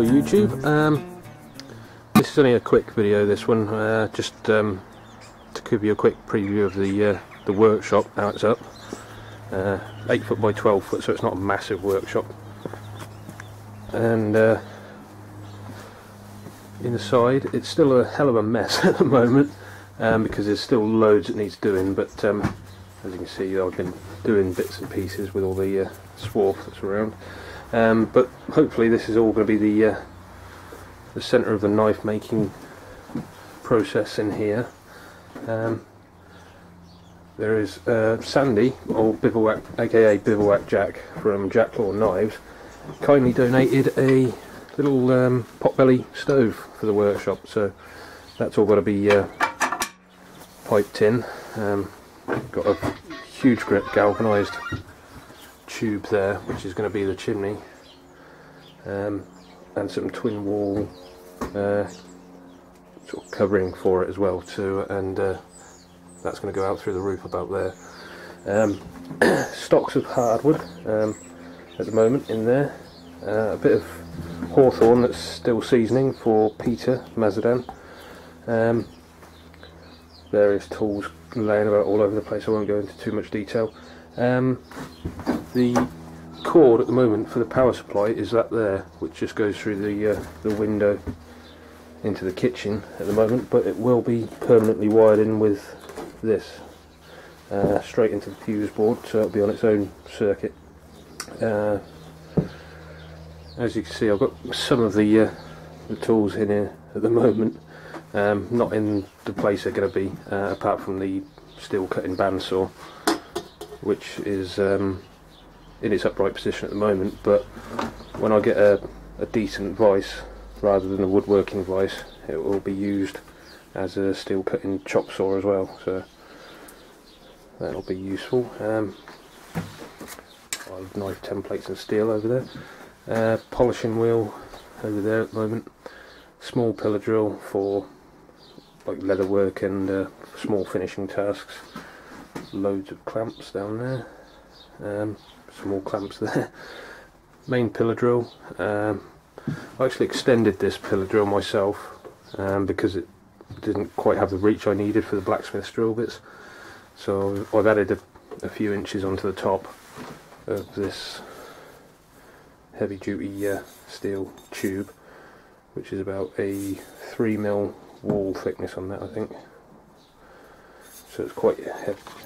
Hello YouTube, this is only a quick video, this one, just to give you a quick preview of the workshop, how it's up. 8 foot by 12 foot, so it's not a massive workshop. And inside it's still a hell of a mess at the moment, because there's still loads that needs doing, but as you can see I've been doing bits and pieces with all the swarf that's around. But hopefully this is all going to be the centre of the knife making process in here. There is Sandy, or Bivouac, aka Bivouac Jack from Jacklaw Knives, kindly donated a little potbelly stove for the workshop, so that's all got to be piped in. Got a huge grip galvanised tube there, which is going to be the chimney, and some twin wall sort of covering for it as well too, and that's going to go out through the roof about there. Stocks of hardwood at the moment in there, a bit of hawthorn that's still seasoning for Peter Mazadan, various tools laying about all over the place. I won't go into too much detail. The cord at the moment for the power supply is that there, which just goes through the window into the kitchen at the moment, but it will be permanently wired in with this straight into the fuse board, so it'll be on its own circuit. As you can see, I've got some of the tools in here at the moment, not in the place they're going to be, apart from the steel cutting bandsaw, which is in its upright position at the moment, but when I get a decent vise rather than a woodworking vise, it will be used as a steel cutting chop saw as well, so that'll be useful. I've knife templates and steel over there, polishing wheel over there at the moment, small pillar drill for like leather work and small finishing tasks, loads of clamps down there, some more clamps there, main pillar drill. I actually extended this pillar drill myself because it didn't quite have the reach I needed for the blacksmith's drill bits, so I've added a few inches onto the top of this heavy duty steel tube, which is about a 3mm wall thickness on that, I think, so it's quite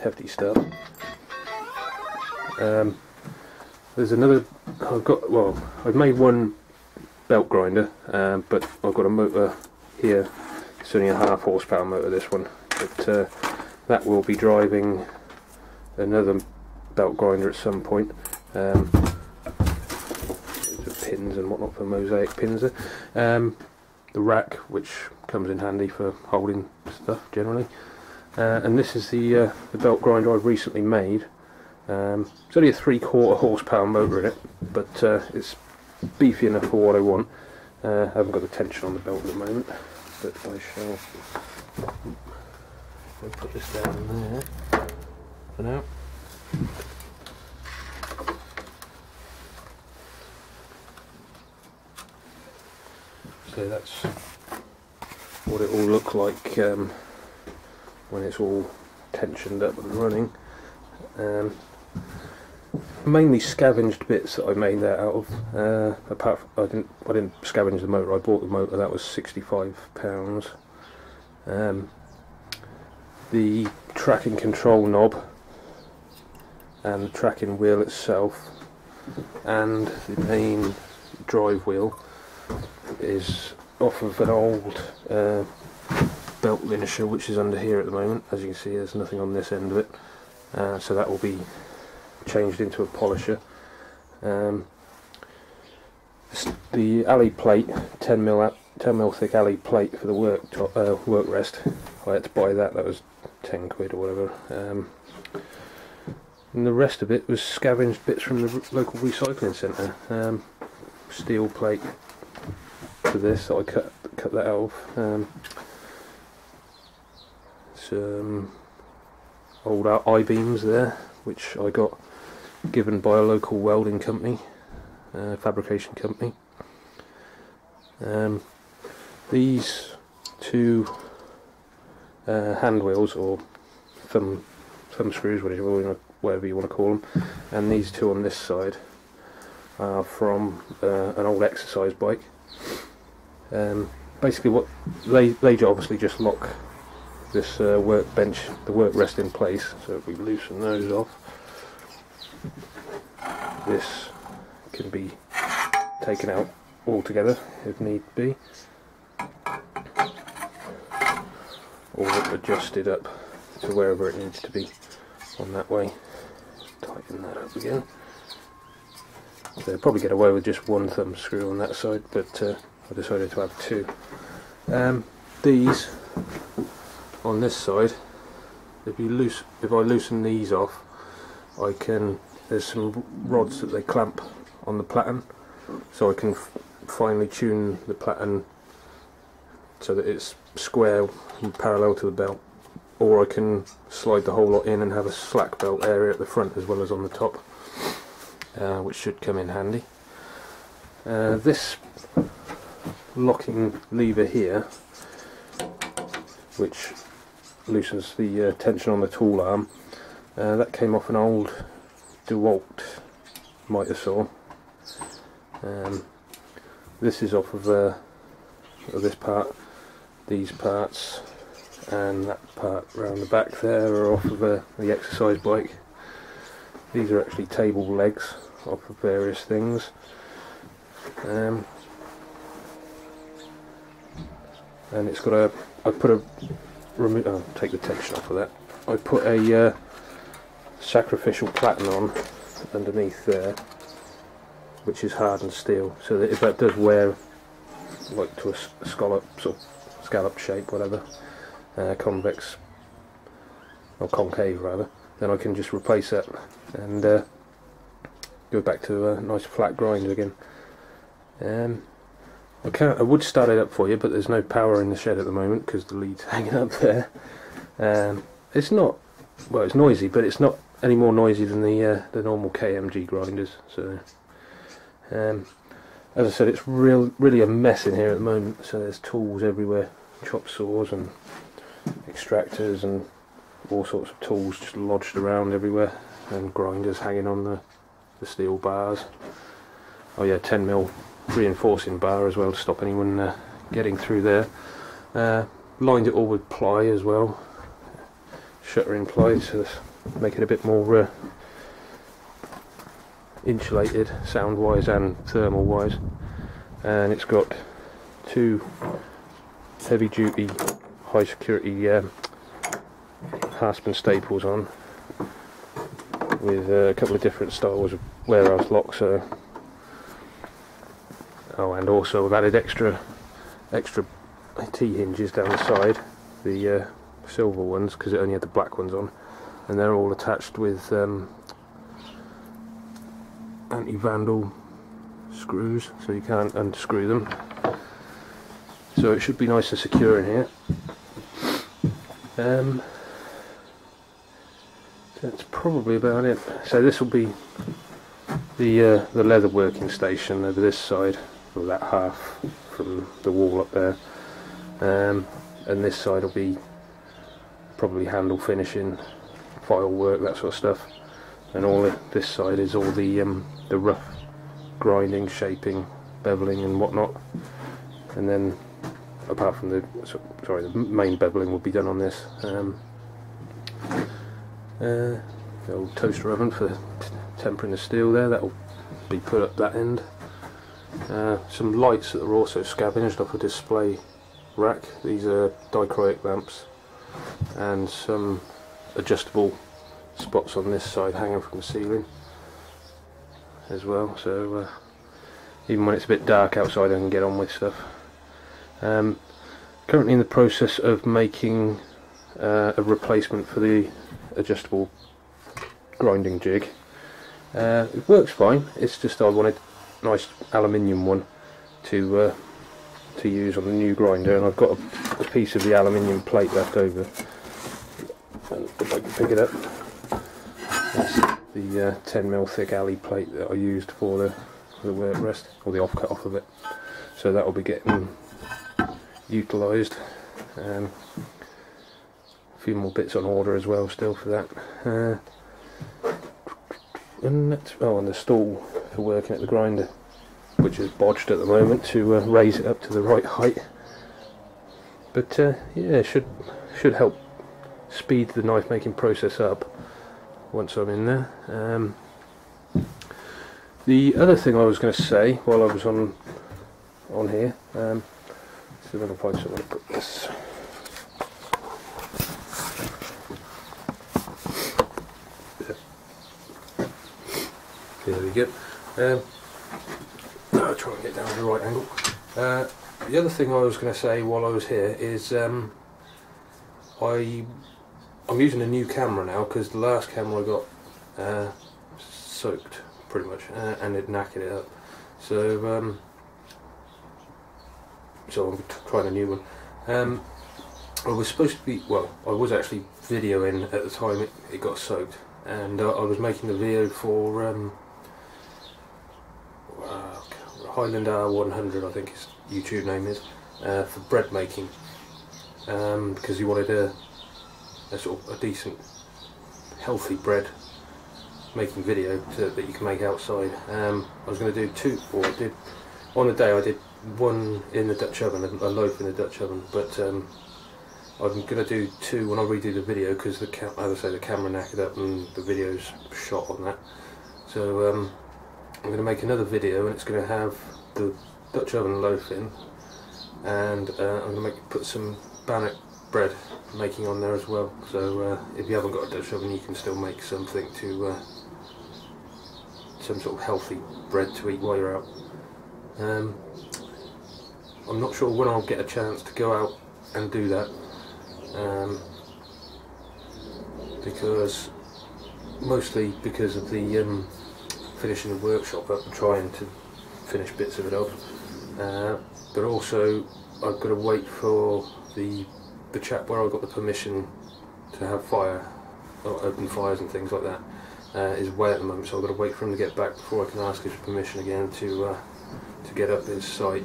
hefty stuff. There's another, I've made one belt grinder, but I've got a motor here. It's only a 1/2 horsepower motor, this one, but that will be driving another belt grinder at some point. There's pins and whatnot for mosaic pins there. The rack, which comes in handy for holding stuff generally, and this is the belt grinder I've recently made. It's only a 3/4 horsepower motor in it, but it's beefy enough for what I want. I haven't got the tension on the belt at the moment, but I shall put this down there for now. So that's what it will look like when it's all tensioned up and running. Mainly scavenged bits that I made that out of. Apart from, I didn't scavenge the motor. I bought the motor. That was £65. The tracking control knob and the tracking wheel itself and the main drive wheel is off of an old belt linisher, which is under here at the moment. As you can see, there's nothing on this end of it, so that will be changed into a polisher. The alley plate, 10mm thick alley plate for the work rest, I had to buy that. That was 10 quid or whatever. And the rest of it was scavenged bits from the local recycling centre. Steel plate for this, so I cut that out of. Some old I-beams there, which I got given by a local welding company, fabrication company. These two hand wheels, or thumb screws, whatever you want to call them, and these two on this side are from an old exercise bike. Basically, what they obviously just lock this workbench, the work rest, in place. So if we loosen those off, this can be taken out altogether if need be, or adjusted up to wherever it needs to be on that way. Tighten that up again. So they'll probably get away with just one thumb screw on that side, but I decided to have two. These on this side, if I loosen these off, there's some rods that they clamp on the platen, so I can finely tune the platen so that it's square and parallel to the belt, or I can slide the whole lot in and have a slack belt area at the front as well as on the top, which should come in handy. This locking lever here, which loosens the tension on the tool arm, that came off an old DeWalt miter saw. This is off of this part. These parts and that part round the back there are off of the exercise bike. These are actually table legs off of various things. And it's got I'll take the tension off of that. I put a sacrificial platen on underneath there, which is hardened steel, so that if that does wear, like to a scallop shape, whatever, convex or concave rather, then I can just replace that and go back to a nice flat grind again. I would start it up for you, but there's no power in the shed at the moment because the lead's hanging up there. It's not, well, it's noisy, but it's not any more noisy than the normal KMG grinders. So, as I said, it's really a mess in here at the moment. So there's tools everywhere, chop saws and extractors and all sorts of tools just lodged around everywhere, and grinders hanging on the steel bars. Oh yeah, 10mm reinforcing bar as well to stop anyone getting through there. Lined it all with ply as well, shuttering ply, to make it a bit more insulated sound wise and thermal wise. And it's got two heavy duty high security Haspin staples on, with a couple of different styles of warehouse locks. And also I've added extra T-hinges down the side, the silver ones, because it only had the black ones on, and they're all attached with anti-vandal screws, so you can't unscrew them. So it should be nice and secure in here. That's probably about it. So this will be the leather working station over this side, or that half from the wall up there, and this side will be probably handle finishing, file work, that sort of stuff, and all this side is all the rough grinding, shaping, beveling and whatnot. And then apart from the main beveling will be done on this. The old toaster oven for tempering the steel there, that will be put up that end. Some lights that are also scavenged off a display rack. These are dichroic lamps, and some adjustable spots on this side hanging from the ceiling as well, so even when it's a bit dark outside I can get on with stuff. Currently in the process of making a replacement for the adjustable grinding jig. It works fine, it's just I wanted a nice aluminium one to use on the new grinder, and I've got a piece of the aluminium plate left over, and if I can pick it up, that's the 10mm thick alley plate that I used for the work rest, or the offcut off of it. so that will be getting utilised. A few more bits on order as well still for that. And the stall for working at the grinder, which is bodged at the moment, to raise it up to the right height. But yeah, should help speed the knife making process up once I'm in there. The other thing I was going to say while I was on here, see if I can find somewhere to put this. There we go. I'll try and get down to the right angle. The other thing I was going to say while I was here is I'm using a new camera now, because the last camera I got soaked pretty much, and it knackered it up. So I'm trying a new one. I was supposed to be, well, I was actually videoing at the time it got soaked, and I was making the video for Highland R100, I think his YouTube name is, for bread making, because he wanted a sort of a decent, healthy bread making video that you can make outside. I was going to do two, or I did on the day. I did one in the Dutch oven, a loaf in the Dutch oven, but I'm going to do two when I redo the video, because as I say, the camera knackered up and the video's shot on that. So I'm going to make another video, and it's going to have the Dutch oven loaf in, and I'm going to put some bannock bread making on there as well. So if you haven't got a Dutch oven, you can still make something to some sort of healthy bread to eat while you're out. I'm not sure when I'll get a chance to go out and do that, because mostly because of the finishing the workshop up and trying to finish bits of it off, but also I've got to wait for the chap where I got the permission to have fire, or open fires and things like that, is away at the moment, so I've got to wait for him to get back before I can ask his permission again to get up his site.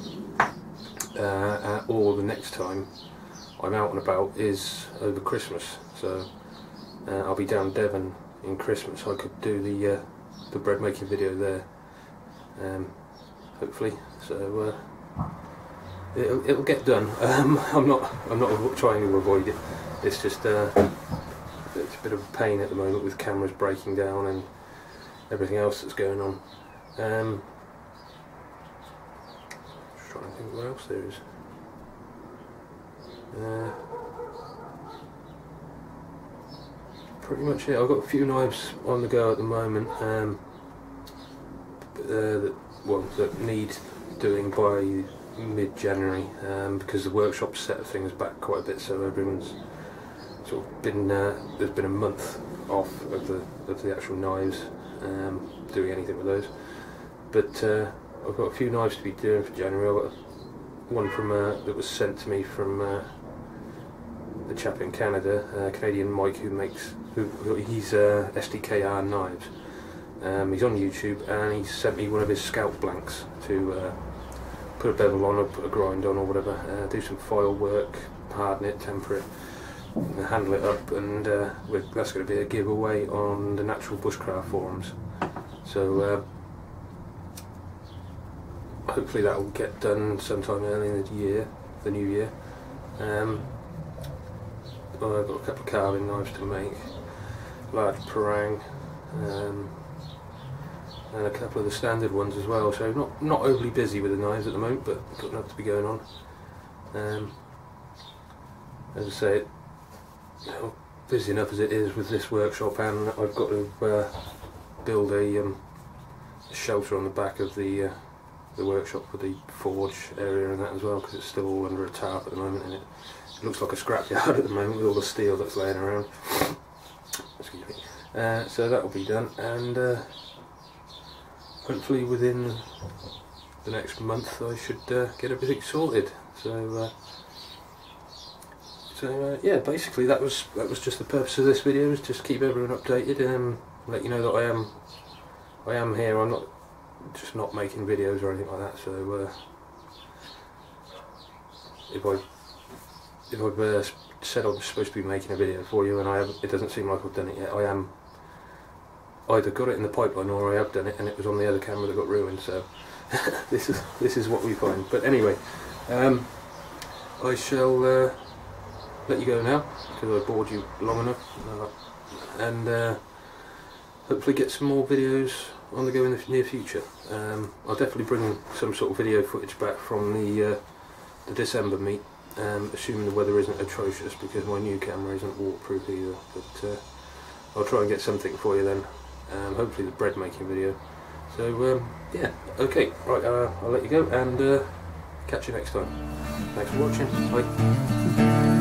Or the next time I'm out and about is over Christmas, so I'll be down Devon in Christmas, so I could do the bread making video there, hopefully. So it'll get done. I'm not trying to avoid it. It's just it's a bit of a pain at the moment with cameras breaking down and everything else that's going on. Just trying to think what else there is. Pretty much it. I've got a few knives on the go at the moment, that need doing by mid-January, because the workshop's set things back quite a bit, so everyone's sort of been there's been a month off of the actual knives, doing anything with those. But I've got a few knives to be doing for January. I've got one from that was sent to me from the chap in Canada, Canadian Mike, he's SDKR Knives. He's on YouTube, and he sent me one of his Scout blanks to put a bevel on, or put a grind on, or whatever, do some foil work, harden it, temper it, and handle it up, and that's going to be a giveaway on the Natural Bushcraft forums. So hopefully that will get done sometime early in the new year. I've got a couple of carving knives to make, large parang, and a couple of the standard ones as well, so not overly busy with the knives at the moment, but got enough to be going on. As I say, busy enough as it is with this workshop, and I've got to build a shelter on the back of the workshop for the forge area and that as well, because it's still all under a tarp at the moment, and it looks like a scrapyard at the moment with all the steel that's laying around. Excuse me. So that will be done, and hopefully within the next month I should get everything sorted. So yeah, basically that was just the purpose of this video, is just keep everyone updated and let you know that I am here. I'm not just not making videos or anything like that. So if I've said I'm supposed to be making a video for you and I haven't, it doesn't seem like I've done it yet. I am either got it in the pipeline or I have done it and it was on the other camera that got ruined, so this is what we find. But anyway, I shall let you go now because I bored you long enough, and hopefully get some more videos on the go in the near future. I'll definitely bring some sort of video footage back from the December meet, assuming the weather isn't atrocious, because my new camera isn't waterproof either, but I'll try and get something for you then, hopefully the bread making video. So yeah, okay, right, I'll let you go and catch you next time. Thanks for watching, bye.